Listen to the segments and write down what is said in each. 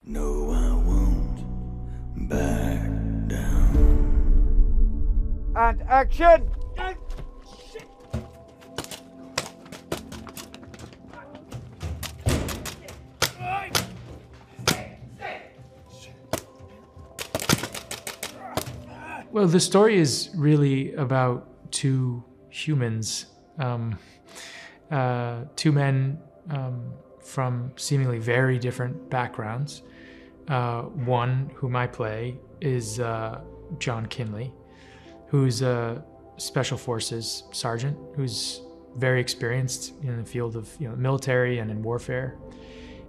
No, I won't back down. And action! Well, the story is really about two humans, two men from seemingly very different backgrounds. One, whom I play, is John Kinley, who's a special forces sergeant who's very experienced in the field of military and in warfare,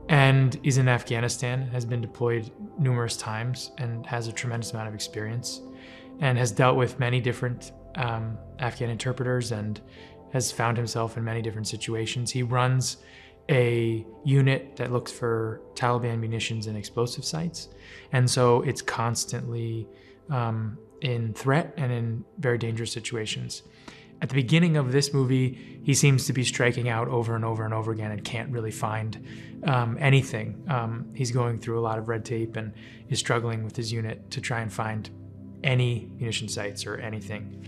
and is in Afghanistan, has been deployed numerous times, and has a tremendous amount of experience, and has dealt with many different Afghan interpreters and has found himself in many different situations. He runs a unit that looks for Taliban munitions and explosive sites. And so it's constantly in threat and in very dangerous situations. At the beginning of this movie, he seems to be striking out over and over and over again and can't really find anything. He's going through a lot of red tape and is struggling with his unit to try and find any munition sites or anything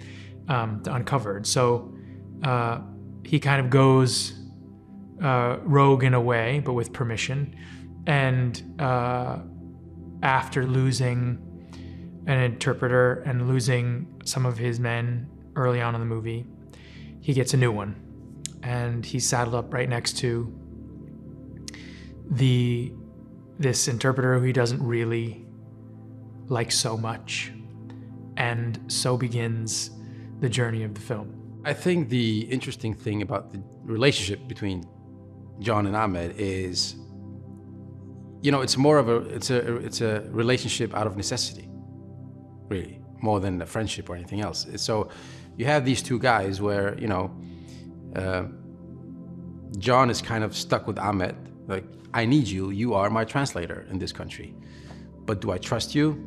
to uncover. So he kind of goes rogue in a way, but with permission. And after losing an interpreter and losing some of his men early on in the movie, he gets a new one. And he's saddled up right next to this interpreter who he doesn't really like so much. And so begins the journey of the film. I think the interesting thing about the relationship between John and Ahmed is, it's more of it's a relationship out of necessity, really, more than a friendship or anything else. So you have these two guys where, John is kind of stuck with Ahmed, like, I need you, you are my translator in this country. But do I trust you?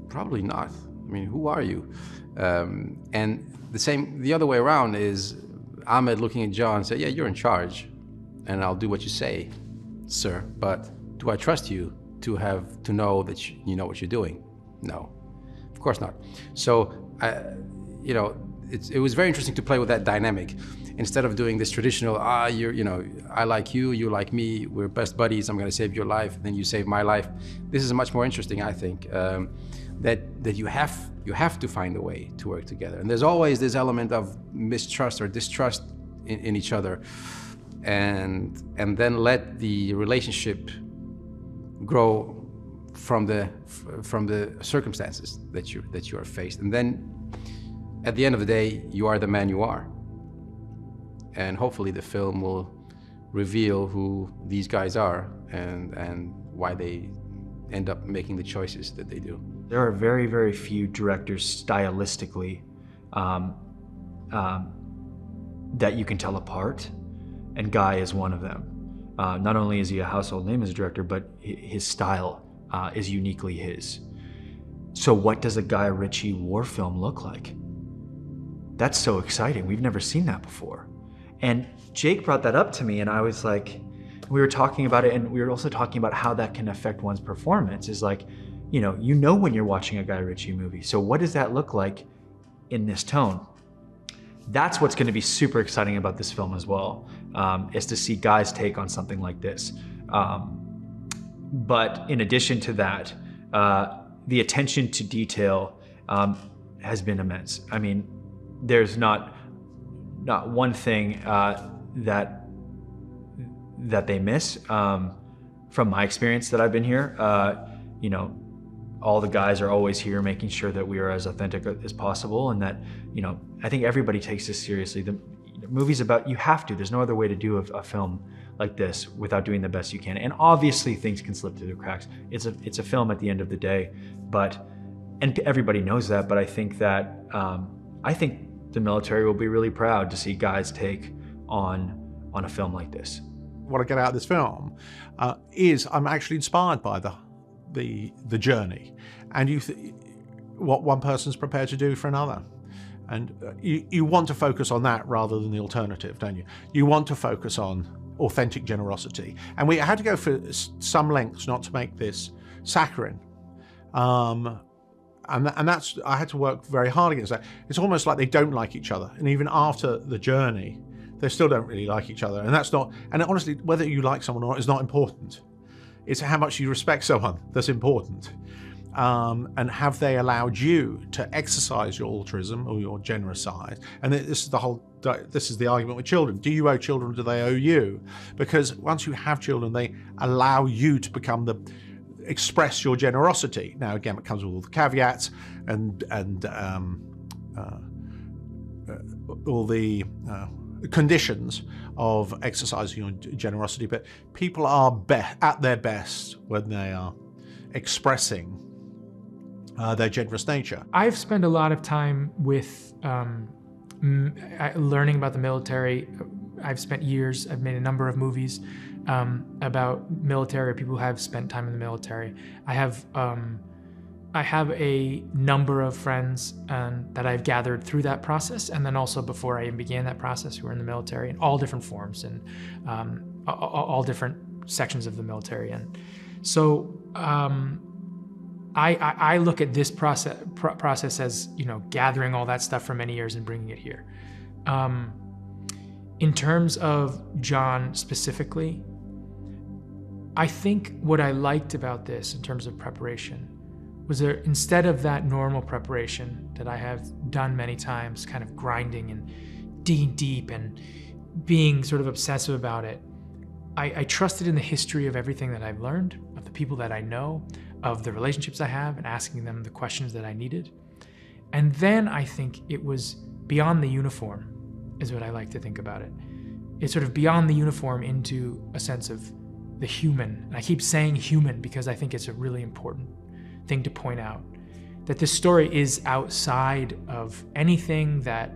Probably not. I mean, who are you? And the other way around is Ahmed looking at John and say, yeah, you're in charge and I'll do what you say, sir. But do I trust you to know that you know what you're doing? No, of course not. So, it was very interesting to play with that dynamic. Instead of doing this traditional, I like you, you like me, we're best buddies, I'm gonna save your life, then you save my life. This is much more interesting, I think, that you have to find a way to work together. And there's always this element of mistrust or distrust in each other, and then let the relationship grow from the circumstances that you are faced. And then at the end of the day, you are the man you are. And hopefully the film will reveal who these guys are and why they end up making the choices that they do. There are very, very few directors stylistically that you can tell apart, and Guy is one of them. Not only is he a household name as a director, but his style is uniquely his. So what does a Guy Ritchie war film look like? That's so exciting. We've never seen that before. And Jake brought that up to me, and I was like, we were talking about it, and we were also talking about how that can affect one's performance. Is like, you know when you're watching a Guy Ritchie movie. So what does that look like in this tone? That's what's going to be super exciting about this film as well, is to see Guy's take on something like this. But in addition to that, the attention to detail has been immense. I mean, there's not one thing that they miss. From my experience that I've been here, all the guys are always here making sure that we are as authentic as possible, and that, I think everybody takes this seriously. The movie's about, you have to, there's no other way to do a film like this without doing the best you can. And obviously things can slip through the cracks. It's a film at the end of the day, and everybody knows that, but I think that, I think the military will be really proud to see Guy's take on a film like this. What I get out of this film is I'm actually inspired by the journey, and what one person's prepared to do for another. And you want to focus on that rather than the alternative, don't you? You want to focus on authentic generosity. And we had to go for some lengths not to make this saccharine. And that's, I had to work very hard against that. It's almost like they don't like each other. And even after the journey, they still don't really like each other. And that's not, and honestly, whether you like someone or not is not important. It's how much you respect someone that's important. And have they allowed you to exercise your altruism or your generous side? And this is the argument with children. Do you owe children, or do they owe you? Because once you have children, they allow you to express your generosity. Now, again, it comes with all the caveats and all the conditions of exercising your generosity, but people are at their best when they are expressing their generous nature. I've spent a lot of time with learning about the military. I've spent years, I've made a number of movies about military, people who have spent time in the military. I have a number of friends that I've gathered through that process, and then also before I even began that process, who were in the military in all different forms and all different sections of the military. And so I look at this process as, gathering all that stuff for many years and bringing it here. In terms of John specifically, I think what I liked about this in terms of preparation was there, instead of that normal preparation that I have done many times, kind of grinding and digging deep and being sort of obsessive about it, I trusted in the history of everything that I've learned, of the people that I know, of the relationships I have, and asking them the questions that I needed. And then I think it was beyond the uniform, is what I like to think about it. It's sort of beyond the uniform into a sense of the human. And I keep saying human because I think it's a really important thing to point out, that this story is outside of anything that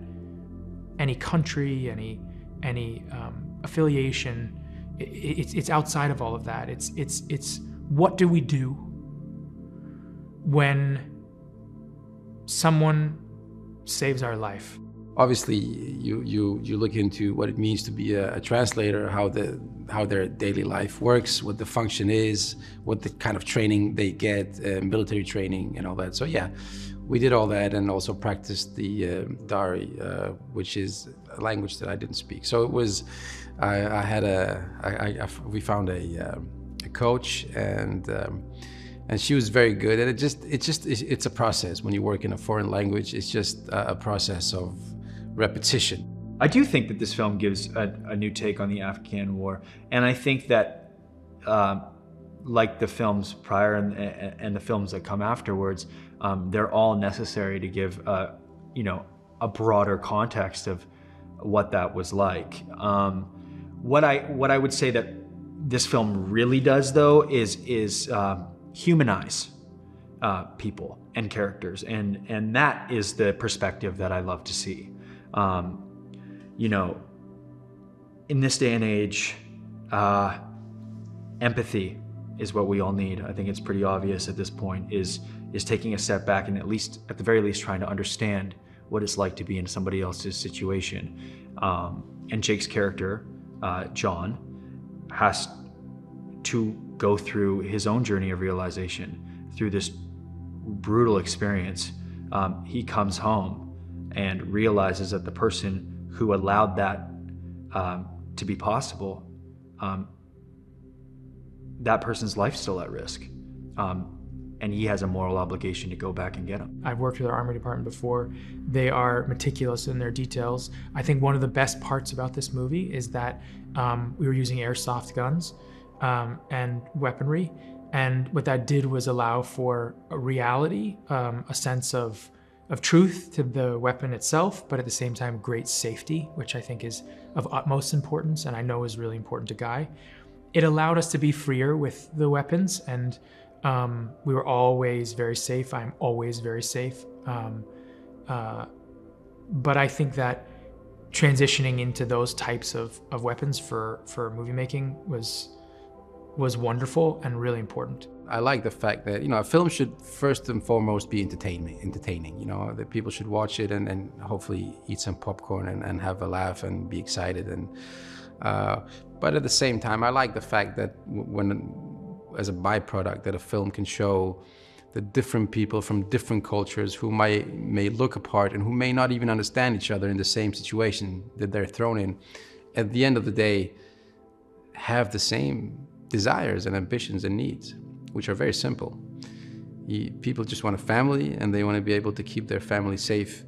any country, any affiliation, it's outside of all of that. It's what do we do when someone saves our life? Obviously, you look into what it means to be a translator, how their daily life works, what the function is, what the kind of training they get, military training and all that. So yeah, we did all that and also practiced the Dari, which is a language that I didn't speak. So it was, we found a coach and she was very good. And it's a process. When you work in a foreign language, it's just a process of repetition. I do think that this film gives a new take on the Afghan war, and I think that, like the films prior and the films that come afterwards, they're all necessary to give a broader context of what that was like. What I would say that this film really does, though, is humanize people and characters, and that is the perspective that I love to see. In this day and age, empathy is what we all need. I think it's pretty obvious at this point, is taking a step back and at the very least trying to understand what it's like to be in somebody else's situation. And Jake's character, John, has to go through his own journey of realization through this brutal experience. He comes home and realizes that the person who allowed that to be possible, that person's life's still at risk. And he has a moral obligation to go back and get him. I've worked with our Army Department before. They are meticulous in their details. I think one of the best parts about this movie is that we were using airsoft guns and weaponry. And what that did was allow for a reality, a sense of truth to the weapon itself, but at the same time, great safety, which I think is of utmost importance and I know is really important to Guy. It allowed us to be freer with the weapons, and we were always very safe. I'm always very safe. But I think that transitioning into those types of weapons for movie making was wonderful and really important. I like the fact that, a film should first and foremost be entertaining, that people should watch it and hopefully eat some popcorn and have a laugh and be excited. But But at the same time, I like the fact that when, as a byproduct, that a film can show the different people from different cultures who may look apart and who may not even understand each other in the same situation that they're thrown in, at the end of the day, have the same desires and ambitions and needs, which are very simple. People just want a family, and they want to be able to keep their family safe,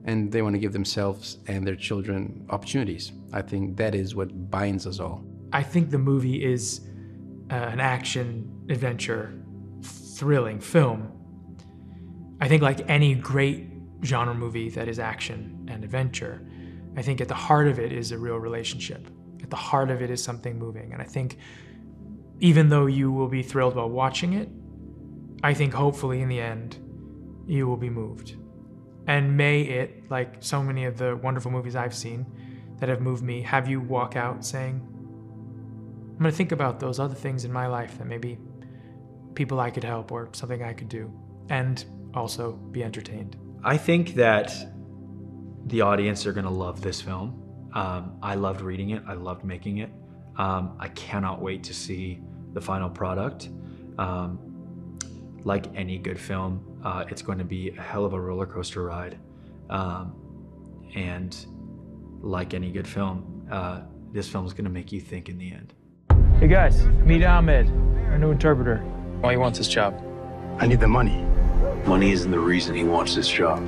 and they want to give themselves and their children opportunities. I think that is what binds us all. I think the movie is an action, adventure, thrilling film. I think like any great genre movie that is action and adventure, I think at the heart of it is a real relationship. At the heart of it is something moving. And I think even though you will be thrilled while watching it, I think hopefully in the end, you will be moved. And may it, like so many of the wonderful movies I've seen that have moved me, have you walk out saying, I'm gonna think about those other things in my life that maybe people I could help or something I could do, and also be entertained. I think that the audience are gonna love this film. I loved reading it, I loved making it. I cannot wait to see the final product. Like any good film, it's going to be a hell of a roller coaster ride. And like any good film, this film is going to make you think in the end. Hey guys, meet Ahmed, our new interpreter. Why he wants this job? I need the money. Money isn't the reason he wants this job.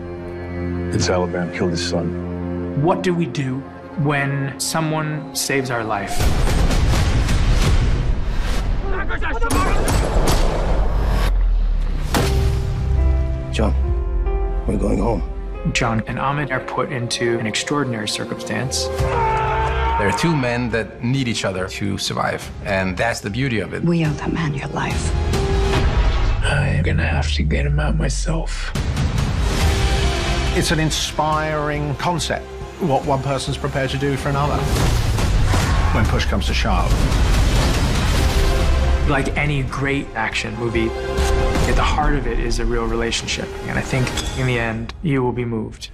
It's Alabama killed his son. What do we do when someone saves our life? John, we're going home. John and Ahmed are put into an extraordinary circumstance. There are two men that need each other to survive, and that's the beauty of it. We owe that man your life. I'm gonna have to get him out myself. It's an inspiring concept, what one person's prepared to do for another when push comes to shove. Like any great action movie, at the heart of it is a real relationship. And I think in the end, you will be moved.